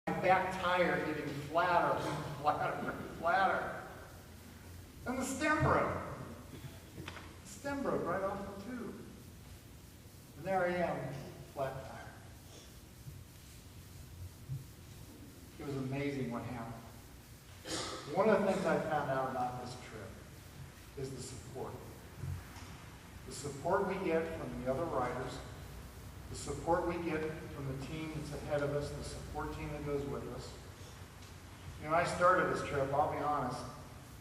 my back tire getting flatter and flatter and flatter. And the stem broke. The stem broke right off the tube. And there I am, flat tire. It was amazing what happened. One of the things I found out about this trip is the support. The support we get from the other riders, the support we get from the team that's ahead of us, the support team that goes with us. You know, I started this trip, I'll be honest,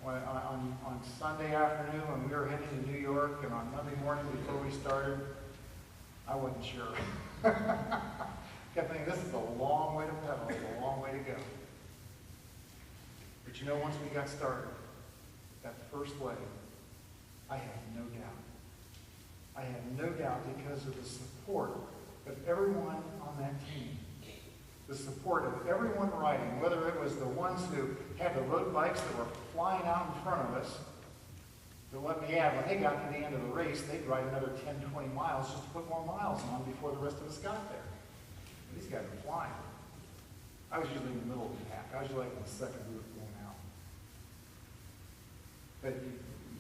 on Sunday afternoon when we were heading to New York, and on Monday morning before we started, I wasn't sure. Kept thinking, this is a long way to pedal, it's a long way to go. But you know, once we got started, that first leg, I had no doubt. I had no doubt because of the support of everyone on that team. The support of everyone riding, whether it was the ones who had the road bikes that were flying out in front of us, to let me add, when they got to the end of the race, they'd ride another 10, 20 miles just to put more miles on before the rest of us got there. But these guys were flying. I was usually in the middle of the pack. I was usually like in the second group going out. But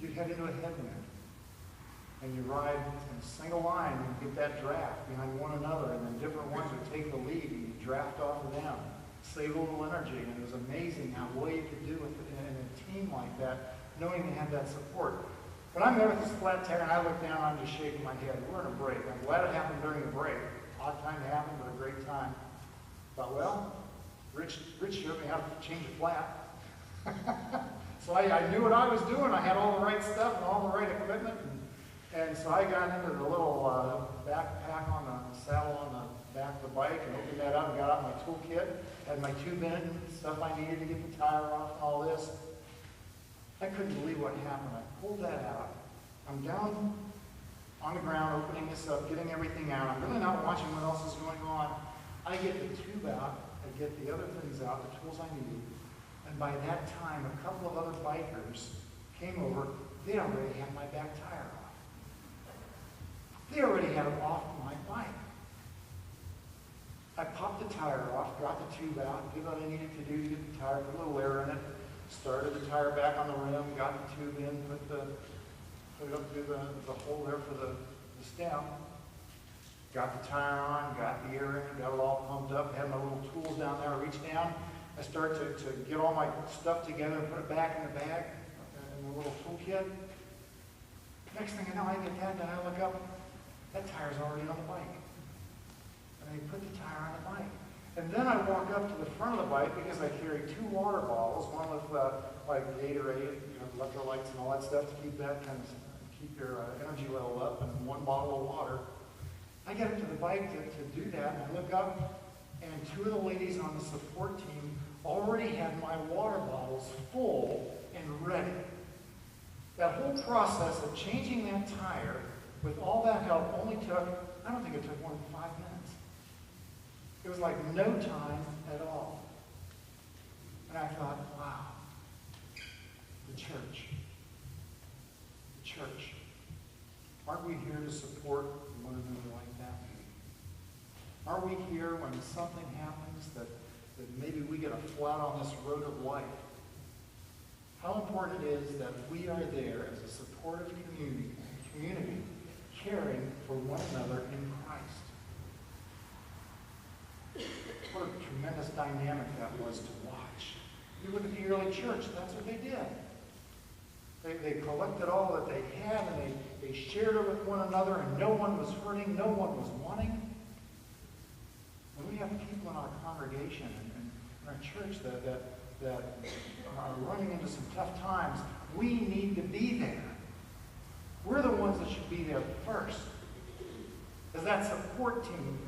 you'd head into a headwind, and you ride in a single line and get that draft behind one another, and then different ones would take the lead and you draft off of them. Save a little energy, and it was amazing how well you could do with it in a team like that, knowing you had that support. When I'm there with this flat tire and I look down, I'm just shaking my head. We're in a break. I'm glad it happened during the break. Odd time to happen, but a great time. Thought, well, Rich showed me how to change a flat. So I knew what I was doing. I had all the right stuff and all the right equipment. And so I got into the little backpack on the saddle on the back of the bike and opened that up and got out my toolkit. Had my tube in it, stuff I needed to get the tire off and all this. I couldn't believe what happened. I pulled that out. I'm down on the ground opening this up, getting everything out. I'm really not watching what else is going on. I get the tube out. I get the other things out, the tools I need. And by that time, a couple of other bikers came over. They already had my back tire off. They already had it off my bike. I popped the tire off, got the tube out, did what I needed to do to get the tire, put a little air in it, started the tire back on the rim, got the tube in, put it up through the hole there for the stem, got the tire on, got the air in, got it all pumped up, had my little tools down there. I reached down, I started to get all my stuff together and put it back in the bag, in the little toolkit. Next thing I know, I get that, and I look up, that tire's already on the bike. And I put the tire on the bike. And then I walk up to the front of the bike because I carry 2 water bottles, one with like Gatorade, electrolytes and all that stuff to keep that kind of keep your energy level up, and 1 bottle of water. I get up to the bike to do that, and I look up, and 2 of the ladies on the support team already had my water bottles full and ready. That whole process of changing that tire with all that help only took, I don't think it took more than 5 minutes. It was like no time at all. And I thought, wow, the church. Aren't we here to support one another like that? Aren't we here when something happens that maybe we get a flat on this road of life? How important it is that we are there as a supportive community caring for one another in Christ. What a tremendous dynamic that was to watch. You look at the early church, that's what they did. They collected all that they had, and they shared it with one another, and no one was hurting, no one was wanting. When we have people in our congregation and in our church that are running into some tough times, we need to be there. We're the ones that should be there first, as that support team,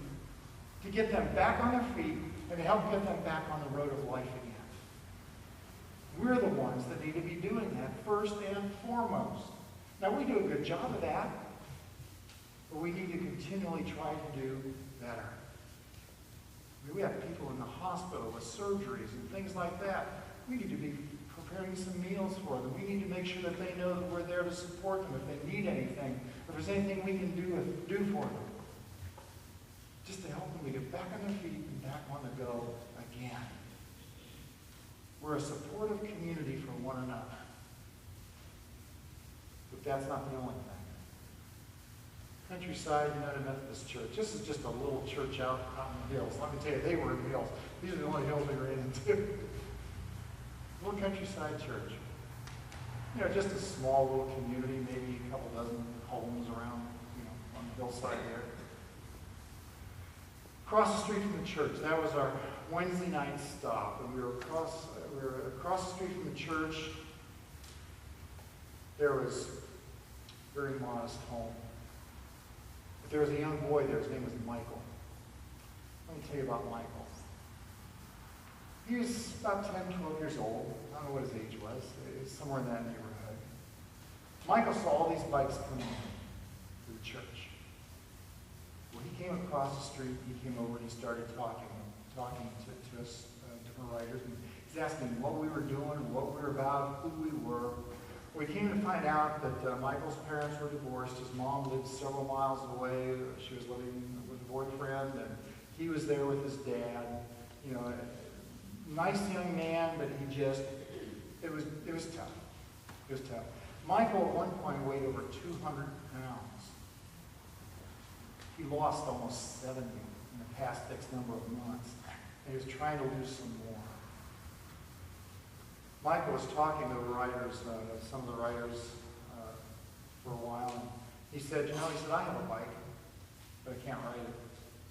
to get them back on their feet and to help get them back on the road of life again. We're the ones that need to be doing that first and foremost. Now, we do a good job of that, but we need to continually try to do better. We have people in the hospital with surgeries and things like that. We need to be preparing some meals for them. We need to make sure that they know that we're there to support them if they need anything, if there's anything we can do for them. Just to help them to get back on their feet and back on the go again. We're a supportive community for one another. But that's not the only thing. Countryside United Methodist Church. This is just a little church out in the hills. Let me tell you, they were in the hills. These are the only hills we ran into. Little Countryside Church. You know, just a small little community, maybe a couple dozen homes around, on the hillside there. Across the street from the church, that was our Wednesday night stop. And we were across the street from the church. There was a very modest home. But there was a young boy there. His name was Michael. Let me tell you about Michael. He was about 10, 12 years old. I don't know what his age was. It was somewhere in that neighborhood. Michael saw all these bikes coming in to the church. When he came across the street, he came over and he started talking to us, different writers. And he's asking what we were doing, what we were about, who we were. We came to find out that Michael's parents were divorced. His mom lived several miles away. She was living with a boyfriend, and he was there with his dad. A nice young man, but it was tough. It was tough. Michael at one point weighed over 200 pounds. He lost almost 70 in the past X number of months, and he was trying to lose some more. Michael was talking to the writers, some of the writers, for a while, and he said, I have a bike, but I can't ride it.